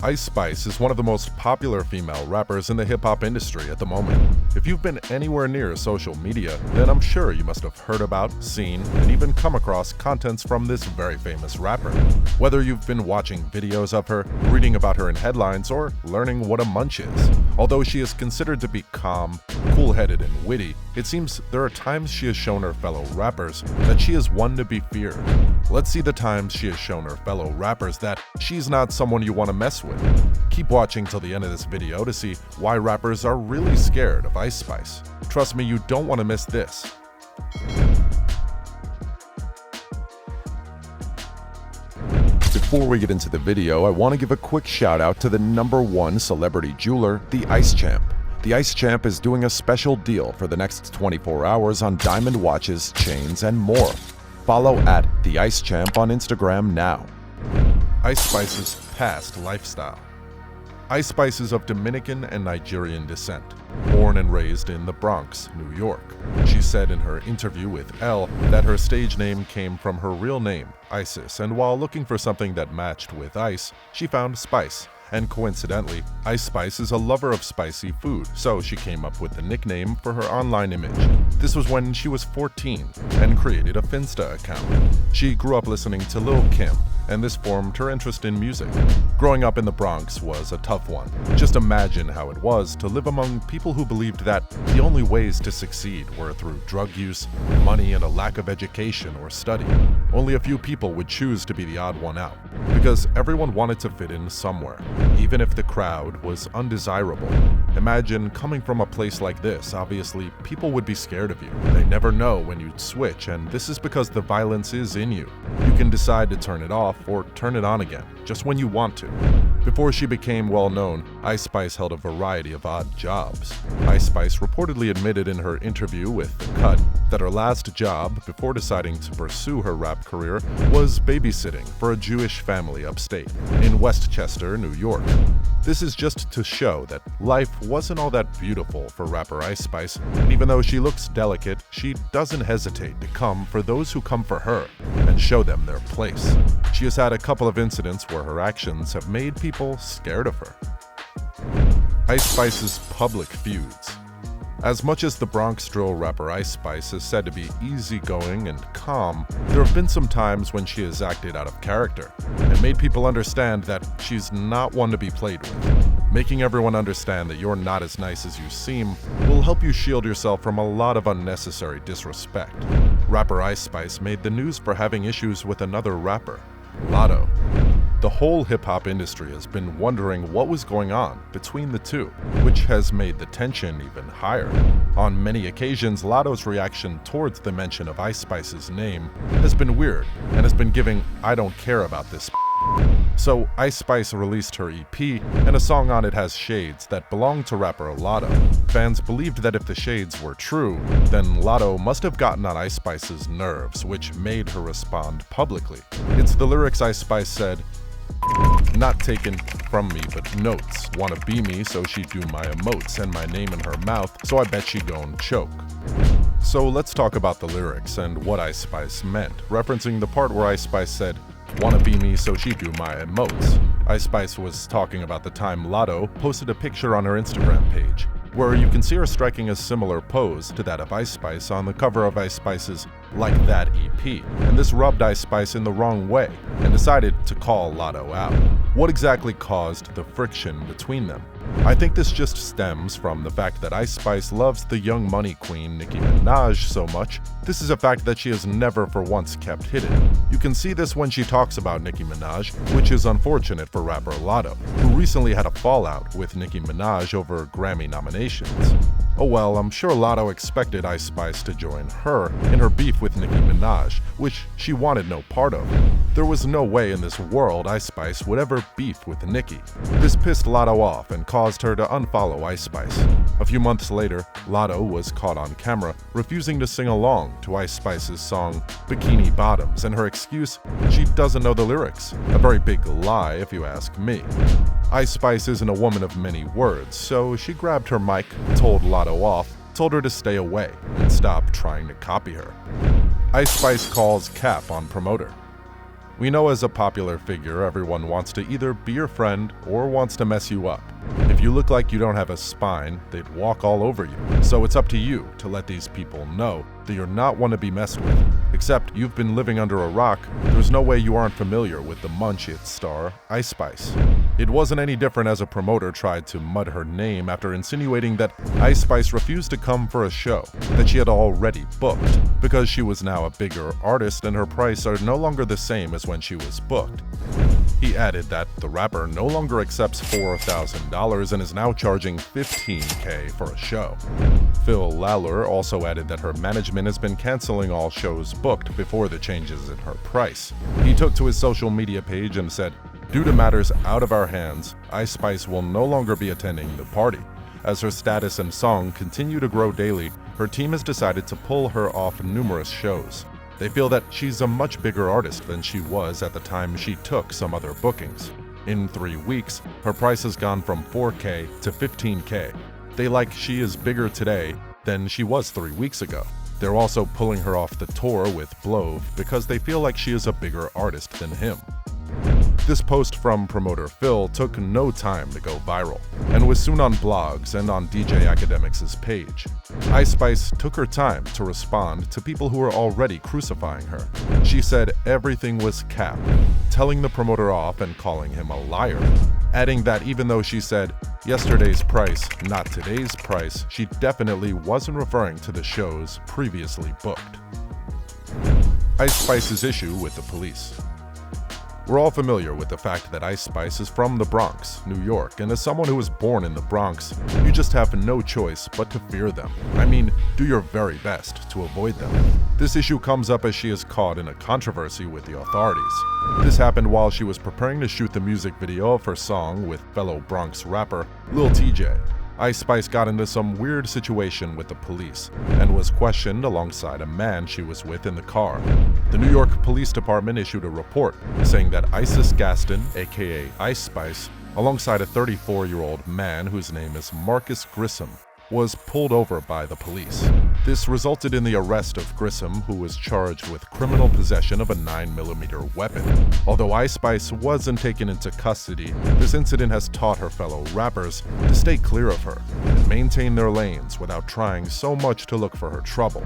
Ice Spice is one of the most popular female rappers in the hip-hop industry at the moment. If you've been anywhere near social media, then I'm sure you must have heard about, seen, and even come across contents from this very famous rapper. Whether you've been watching videos of her, reading about her in headlines, or learning what a munch is. Although she is considered to be calm, cool-headed, and witty, it seems there are times she has shown her fellow rappers that she is one to be feared. Let's see the times she has shown her fellow rappers that she's not someone you want to mess with. Keep watching till the end of this video to see why rappers are really scared of Ice Spice. Trust me, you don't want to miss this. Before we get into the video, I want to give a quick shout out to the #1 celebrity jeweler, the Ice Champ. The Ice Champ is doing a special deal for the next 24 hours on diamond watches, chains, and more. Follow at the Ice Champ on Instagram now. Ice Spice's past lifestyle. Ice Spice is of Dominican and Nigerian descent, born and raised in the Bronx, New York. She said in her interview with Elle that her stage name came from her real name, Isis, and while looking for something that matched with ice, she found Spice. And coincidentally, Ice Spice is a lover of spicy food, so she came up with the nickname for her online image. This was when she was 14 and created a Finsta account. She grew up listening to Lil' Kim, and this formed her interest in music. Growing up in the Bronx was a tough one. Just imagine how it was to live among people who believed that the only ways to succeed were through drug use, money, and a lack of education or study. Only a few people would choose to be the odd one out, because everyone wanted to fit in somewhere, even if the crowd was undesirable. Imagine coming from a place like this. Obviously, people would be scared of you. They never know when you'd switch, and this is because the violence is in you. You can decide to turn it off or turn it on again, just when you want to. Before she became well-known, Ice Spice held a variety of odd jobs. Ice Spice reportedly admitted in her interview with The Cut that her last job, before deciding to pursue her rap career, was babysitting for a Jewish family upstate, in Westchester, New York. This is just to show that life wasn't all that beautiful for rapper Ice Spice, and even though she looks delicate, she doesn't hesitate to come for those who come for her and show them their place. She has had a couple of incidents where her actions have made people scared of her. Ice Spice's public feuds. As much as the Bronx drill rapper Ice Spice is said to be easygoing and calm, there have been some times when she has acted out of character and made people understand that she's not one to be played with. Making everyone understand that you're not as nice as you seem will help you shield yourself from a lot of unnecessary disrespect. Rapper Ice Spice made the news for having issues with another rapper, Latto. The whole hip-hop industry has been wondering what was going on between the two, which has made the tension even higher. On many occasions, Latto's reaction towards the mention of Ice Spice's name has been weird and has been giving "I don't care about this." So Ice Spice released her EP, and a song on it has shades that belong to rapper Latto. Fans believed that if the shades were true, then Latto must have gotten on Ice Spice's nerves, which made her respond publicly. It's the lyrics Ice Spice said, "Not taken from me, but notes. Wanna be me, so she do my emotes, and my name in her mouth, so I bet she gon' choke." So let's talk about the lyrics and what Ice Spice meant, referencing the part where Ice Spice said, "Wanna be me, so she do my emotes." Ice Spice was talking about the time Latto posted a picture on her Instagram page, where you can see her striking a similar pose to that of Ice Spice on the cover of Ice Spice's Like That EP, and this rubbed Ice Spice in the wrong way and decided to call Latto out. What exactly caused the friction between them? I think this just stems from the fact that Ice Spice loves the Young Money queen Nicki Minaj so much. This is a fact that she has never for once kept hidden. You can see this when she talks about Nicki Minaj, which is unfortunate for rapper Latto, who recently had a fallout with Nicki Minaj over Grammy nominations. Oh well, I'm sure Latto expected Ice Spice to join her in her beef with Nicki Minaj, which she wanted no part of. There was no way in this world Ice Spice would ever beef with Nicki. This pissed Latto off and caused her to unfollow Ice Spice. A few months later, Latto was caught on camera refusing to sing along to Ice Spice's song Bikini Bottoms, and her excuse, she doesn't know the lyrics. A very big lie if you ask me. Ice Spice isn't a woman of many words, so she grabbed her mic, told Latto off, told her to stay away, and stop trying to copy her. Ice Spice calls cap on promoter. We know as a popular figure, everyone wants to either be your friend or wants to mess you up. If you look like you don't have a spine, they'd walk all over you. So it's up to you to let these people know that you're not one to be messed with. Except you've been living under a rock, there's no way you aren't familiar with the Munch hit star, Ice Spice. It wasn't any different as a promoter tried to mud her name after insinuating that Ice Spice refused to come for a show that she had already booked because she was now a bigger artist and her price are no longer the same as when she was booked. He added that the rapper no longer accepts $4,000 and is now charging $15,000 for a show. Phil Lawler also added that her management has been canceling all shows booked before the changes in her price. He took to his social media page and said, "Due to matters out of our hands, Ice Spice will no longer be attending the party. As her status and song continue to grow daily, her team has decided to pull her off numerous shows. They feel that she's a much bigger artist than she was at the time she took some other bookings. In 3 weeks, her price has gone from $4,000 to $15,000. They like she is bigger today than she was 3 weeks ago. They're also pulling her off the tour with Blove because they feel like she is a bigger artist than him." This post from promoter Phil took no time to go viral, and was soon on blogs and on DJ Academics' page. Ice Spice took her time to respond to people who were already crucifying her. She said everything was cap, telling the promoter off and calling him a liar, adding that even though she said yesterday's price, not today's price, she definitely wasn't referring to the shows previously booked. Ice Spice's issue with the police. We're all familiar with the fact that Ice Spice is from the Bronx, New York, and as someone who was born in the Bronx, you just have no choice but to fear them. I mean, do your very best to avoid them. This issue comes up as she is caught in a controversy with the authorities. This happened while she was preparing to shoot the music video of her song with fellow Bronx rapper Lil TJ. Ice Spice got into some weird situation with the police and was questioned alongside a man she was with in the car. The New York Police Department issued a report saying that Isis Gaston, aka Ice Spice, alongside a 34-year-old man whose name is Marcus Grissom, was pulled over by the police. This resulted in the arrest of Grissom, who was charged with criminal possession of a 9mm weapon. Although Ice Spice wasn't taken into custody, this incident has taught her fellow rappers to stay clear of her and maintain their lanes without trying so much to look for her trouble.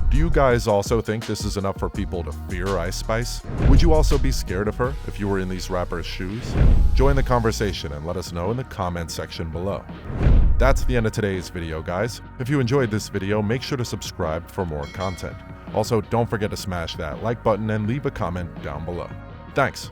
Do you guys also think this is enough for people to fear Ice Spice? Would you also be scared of her if you were in these rappers' shoes? Join the conversation and let us know in the comment section below. That's the end of today's video, guys. If you enjoyed this video, make sure to subscribe for more content. Also, don't forget to smash that like button and leave a comment down below. Thanks.